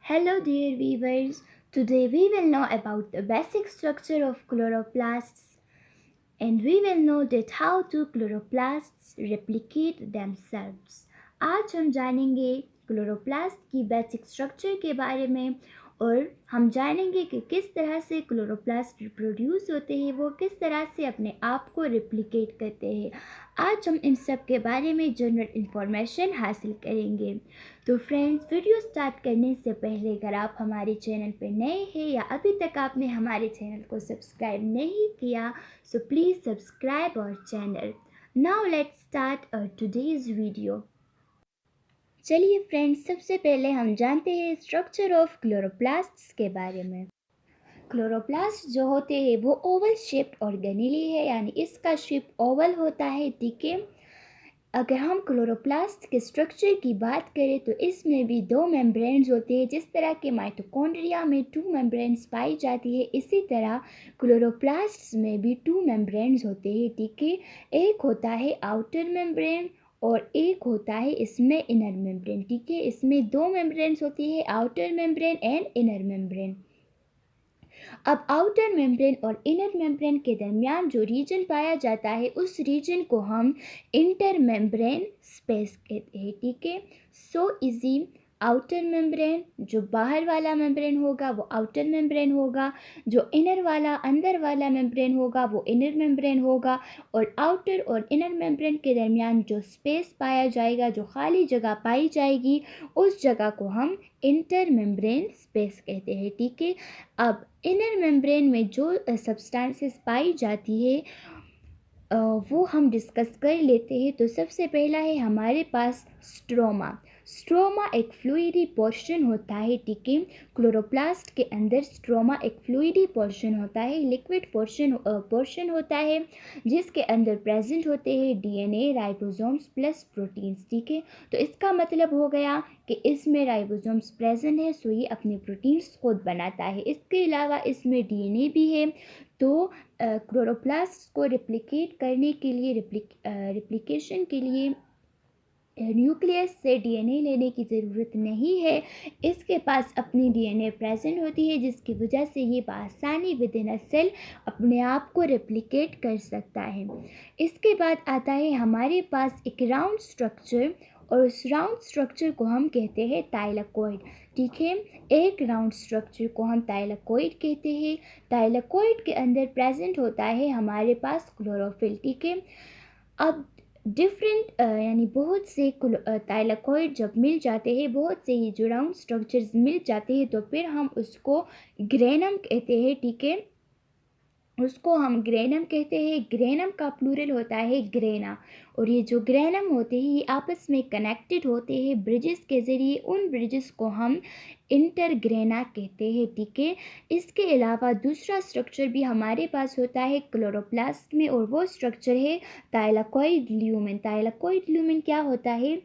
Hello dear viewers, today we will know about the basic structure of chloroplasts and we will know that how do chloroplasts replicate themselves. आज हम जानेंगे chloroplast की basic structure के बारे में और हम जानेंगे कि किस तरह से क्लोरोप्लास्ट रिप्रोड्यूस होते हैं, वो किस तरह से अपने आप को रिप्लिकेट करते हैं। आज हम इन सब के बारे में जनरल इन्फॉर्मेशन हासिल करेंगे। तो फ्रेंड्स, वीडियो स्टार्ट करने से पहले अगर आप हमारे चैनल पर नए हैं या अभी तक आपने हमारे चैनल को सब्सक्राइब नहीं किया, so please subscribe our channel. Now let's start our today's video. चलिए फ्रेंड्स, सबसे पहले हम जानते हैं स्ट्रक्चर ऑफ क्लोरोप्लास्ट्स के बारे में। क्लोरोप्लास्ट जो होते हैं वो ओवल शेप्ड ऑर्गेनेली है, यानी इसका शेप ओवल होता है। ठीक है, अगर हम क्लोरोप्लास्ट के स्ट्रक्चर की बात करें तो इसमें भी दो मेम्ब्रेन्स होते हैं। जिस तरह के माइटोकॉन्ड्रिया में 2 मेम्ब्रेन्स पाई जाती है, इसी तरह क्लोरोप्लास्ट्स में भी 2 मेम्ब्रेन्स होते हैं। ठीक है, एक होता है आउटर मेम्ब्रेन और एक होता है इसमें इनर मेम्ब्रेन। ठीक है, इसमें 2 मेम्ब्रेन्स होती है, outer membrane and inner membrane. अब आउटर मेम्ब्रेन और इनर मेम्ब्रेन के दरमियान जो रीजन पाया जाता है उस रीजन को हम इंटर मेम्ब्रेन स्पेस कहते हैं। ठीक है, सो इजी आउटर मेम्ब्रेन, जो बाहर वाला मेम्ब्रेन होगा वो आउटर मेम्ब्रेन होगा, जो इनर वाला अंदर वाला मेम्ब्रेन होगा वो इनर मेम्ब्रेन होगा, और आउटर और इनर मेम्ब्रेन के दरमियान जो स्पेस पाया जाएगा, जो खाली जगह पाई जाएगी, उस जगह को हम इंटर मेम्ब्रेन स्पेस कहते हैं। ठीक है, अब इनर मेम्ब्रेन में जो सब्सटेंसेस पाई जाती है वो हम डिस्कस कर लेते हैं। तो सबसे पहला है हमारे पास स्ट्रोमा। स्ट्रोमा एक फ्लूइडी पोर्शन होता है। ठीक है, क्लोरोप्लास्ट के अंदर स्ट्रोमा एक फ्लूइडी पोर्शन होता है, लिक्विड पोर्शन होता है, जिसके अंदर प्रेजेंट होते हैं डीएनए, राइबोसोम्स प्लस प्रोटीन्स। ठीक है, तो इसका मतलब हो गया कि इसमें राइबोसोम्स प्रेजेंट है, सो ये अपने प्रोटीन्स खुद बनाता है। इसके अलावा इसमें डीएनए भी है। तो क्लोरोप्लास्ट को रिप्लिकेट करने के लिए रिप्लिकेशन के लिए न्यूक्लियस से डीएनए लेने की ज़रूरत नहीं है। इसके पास अपनी डीएनए प्रेजेंट होती है, जिसकी वजह से ये आसानी विद इन अ सेल अपने आप को रेप्लिकेट कर सकता है। इसके बाद आता है हमारे पास एक राउंड स्ट्रक्चर, और उस राउंड स्ट्रक्चर को हम कहते हैं थाइलाकोइड। ठीक है, एक राउंड स्ट्रक्चर को हम थाइलाकोइड कहते हैं। थाइलाकोइड के अंदर प्रेजेंट होता है हमारे पास क्लोरोफिल। ठीक है, अब डिफरेंट यानी बहुत से थाइलाकोइड जब मिल जाते हैं, बहुत से ये जो राउंड स्ट्रक्चर्स मिल जाते हैं, तो फिर हम उसको ग्रेनम कहते हैं। ठीक है, उसको हम ग्रेनम कहते हैं। ग्रेनम का प्लूरल होता है ग्रेना, और ये जो ग्रेनम होते हैं ये आपस में कनेक्टेड होते हैं ब्रिजेस के ज़रिए। उन ब्रिजेस को हम इंटरग्रेना कहते हैं। ठीक है, इसके अलावा दूसरा स्ट्रक्चर भी हमारे पास होता है क्लोरोप्लास्ट में, और वो स्ट्रक्चर है थाइलाकोइड ल्यूमेन। थाइलाकोइड ल्यूमेन क्या होता है?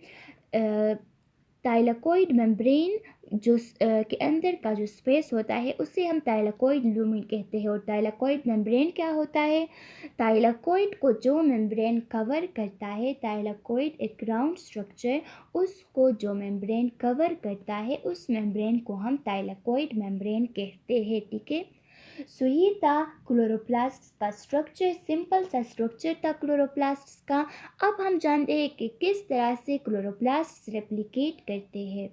थाइलाकोइड मेम्ब्रेन जो के अंदर का जो स्पेस होता है उसे हम थाइलाकोइड ल्यूमेन कहते हैं। और थाइलाकोइड मेम्ब्रेन क्या होता है? थाइलाकोइड को जो मेम्ब्रेन कवर करता है, थाइलाकोइड एक ग्राउंड स्ट्रक्चर, उसको जो मेम्ब्रेन कवर करता है उस मेम्ब्रेन को हम थाइलाकोइड मेम्ब्रेन कहते हैं। ठीक है, सो ये था क्लोरोप्लास्ट का स्ट्रक्चर, सिंपल सा स्ट्रक्चर था क्लोरोप्लास्ट का। अब हम जानते हैं कि किस तरह से क्लोरोप्लास्ट रेप्लिकेट करते हैं।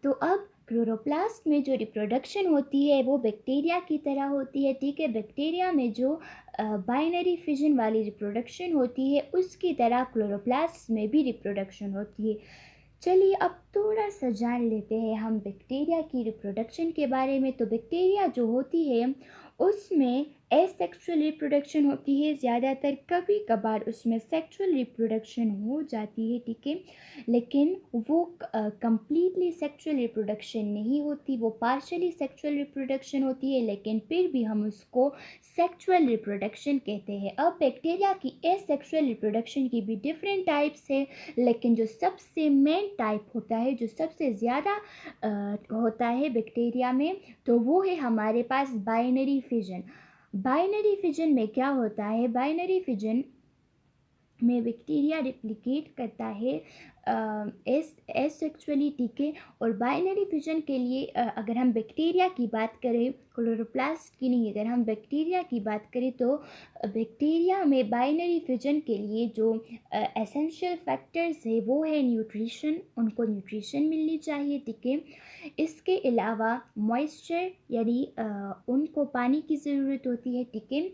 तो अब क्लोरोप्लास्ट में जो रिप्रोडक्शन होती है वो बैक्टीरिया की तरह होती है। ठीक है, बैक्टीरिया में जो बाइनरी फिजन वाली रिप्रोडक्शन होती है उसकी तरह क्लोरोप्लास्ट में भी रिप्रोडक्शन होती है। चलिए अब थोड़ा सा जान लेते हैं हम बैक्टीरिया की रिप्रोडक्शन के बारे में। तो बैक्टीरिया जो होती है उसमें एसेक्सुअल रिप्रोडक्शन होती है ज़्यादातर, कभी कभार उसमें सेक्सुअल रिप्रोडक्शन हो जाती है। ठीक है, लेकिन वो कंप्लीटली सेक्सुअल रिप्रोडक्शन नहीं होती, वो पार्शली सेक्सुअल रिप्रोडक्शन होती है, लेकिन फिर भी हम उसको सेक्सुअल रिप्रोडक्शन कहते हैं। अब बैक्टीरिया की एसेक्सुअल रिप्रोडक्शन की भी डिफरेंट टाइप्स है, लेकिन जो सबसे मेन टाइप होता है, जो सबसे ज़्यादा होता है बैक्टीरिया में, तो वो है हमारे पास बाइनरी फिजन। बाइनरी फिजन में क्या होता है? बाइनरी फिजन में बैक्टीरिया रेप्लिकेट करता है एसेक्सुअली, ठीक है। और बाइनरी फिजन के लिए अगर हम बैक्टीरिया की बात करें, क्लोरोप्लास्ट की नहीं, अगर हम बैक्टीरिया की बात करें तो बैक्टीरिया में बाइनरी फिजन के लिए जो एसेंशियल फैक्टर्स है वो है न्यूट्रिशन, उनको न्यूट्रिशन मिलनी चाहिए, ठीक है। इसके अलावा मॉइस्चर, यानी उनको पानी की ज़रूरत होती है, ठीक है।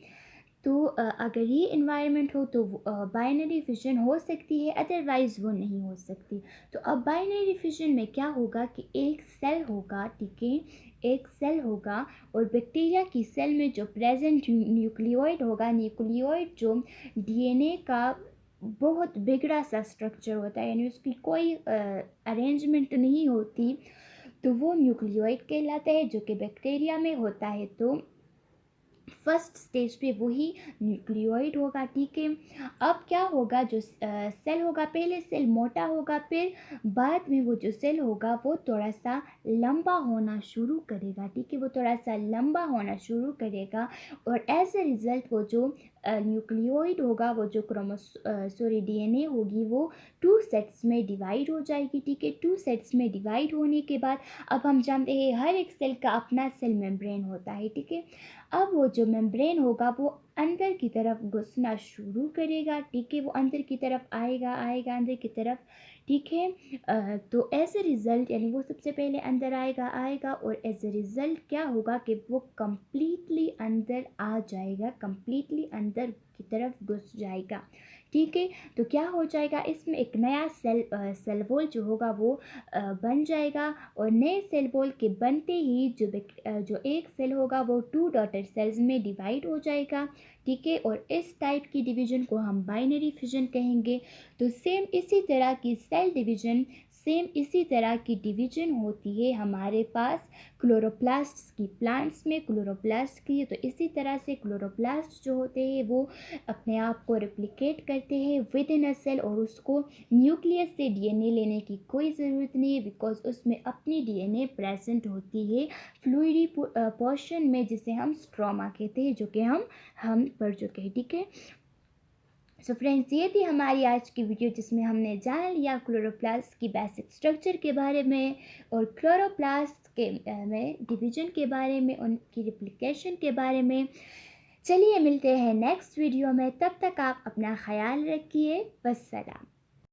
तो अगर ये इन्वायरमेंट हो तो बाइनरी फिजन हो सकती है, अदरवाइज़ वो नहीं हो सकती। तो अब बाइनरी फिजन में क्या होगा कि एक सेल होगा, ठीक है, एक सेल होगा, और बैक्टीरिया की सेल में जो प्रेजेंट न्यूक्लियोइड होगा, न्यूक्लियोइड जो डीएनए का बहुत बिगड़ा सा स्ट्रक्चर होता है, यानी उसकी कोई अरेंजमेंट नहीं होती, तो वो न्यूक्लियोइड कहलाता है, जो कि बैक्टीरिया में होता है। तो फर्स्ट स्टेज पे वही न्यूक्लियोइड होगा, ठीक है। अब क्या होगा, जो सेल होगा, पहले सेल मोटा होगा, फिर बाद में वो जो सेल होगा वो थोड़ा सा लंबा होना शुरू करेगा, ठीक है, वो थोड़ा सा लंबा होना शुरू करेगा, और एज ए रिज़ल्ट वो जो न्यूक्लियोइड होगा, वो जो डीएनए होगी, वो 2 सेट्स में डिवाइड हो जाएगी, ठीक है। 2 सेट्स में डिवाइड होने के बाद अब हम जानते हैं हर एक सेल का अपना सेल मेम्ब्रेन होता है, ठीक है। अब वो जो मेम्ब्रेन होगा वो अंदर की तरफ घुसना शुरू करेगा, ठीक है, वो अंदर की तरफ आएगा आएगा अंदर की तरफ, ठीक है। तो एज ए रिज़ल्ट, यानी वो सबसे पहले अंदर आएगा आएगा, और एज ए रिज़ल्ट क्या होगा कि वो कम्प्लीटली अंदर आ जाएगा, कम्प्लीटली अंदर की तरफ घुस जाएगा, ठीक है। तो क्या हो जाएगा, इसमें एक नया सेल वॉल जो होगा वो बन जाएगा, और नए सेल वॉल के बनते ही जो एक सेल होगा वो 2 डॉटर सेल्स में डिवाइड हो जाएगा, ठीक है। और इस टाइप की डिवीजन को हम बाइनरी फिजन कहेंगे। तो सेम इसी तरह की सेल डिवीजन, सेम इसी तरह की डिवीजन होती है हमारे पास क्लोरोप्लास्ट की, प्लांट्स में क्लोरोप्लास्ट की। तो इसी तरह से क्लोरोप्लास्ट जो होते हैं वो अपने आप को रेप्लिकेट करते हैं विद इन अ सेल, और उसको न्यूक्लियस से डीएनए लेने की कोई ज़रूरत नहीं है, बिकॉज उसमें अपनी डीएनए प्रेजेंट होती है फ्लूइडी पोर्शन में, जिसे हम स्ट्रोमा कहते हैं, जो कि हम पढ़ चुके हैं, ठीक है। सो फ्रेंड्स, ये थी हमारी आज की वीडियो, जिसमें हमने जान लिया क्लोरोप्लास्ट की बेसिक स्ट्रक्चर के बारे में, और क्लोरोप्लास्ट के में डिवीजन के बारे में, उनकी रिप्लिकेशन के बारे में। चलिए मिलते हैं नेक्स्ट वीडियो में, तब तक आप अपना ख्याल रखिए। वस्सलाम।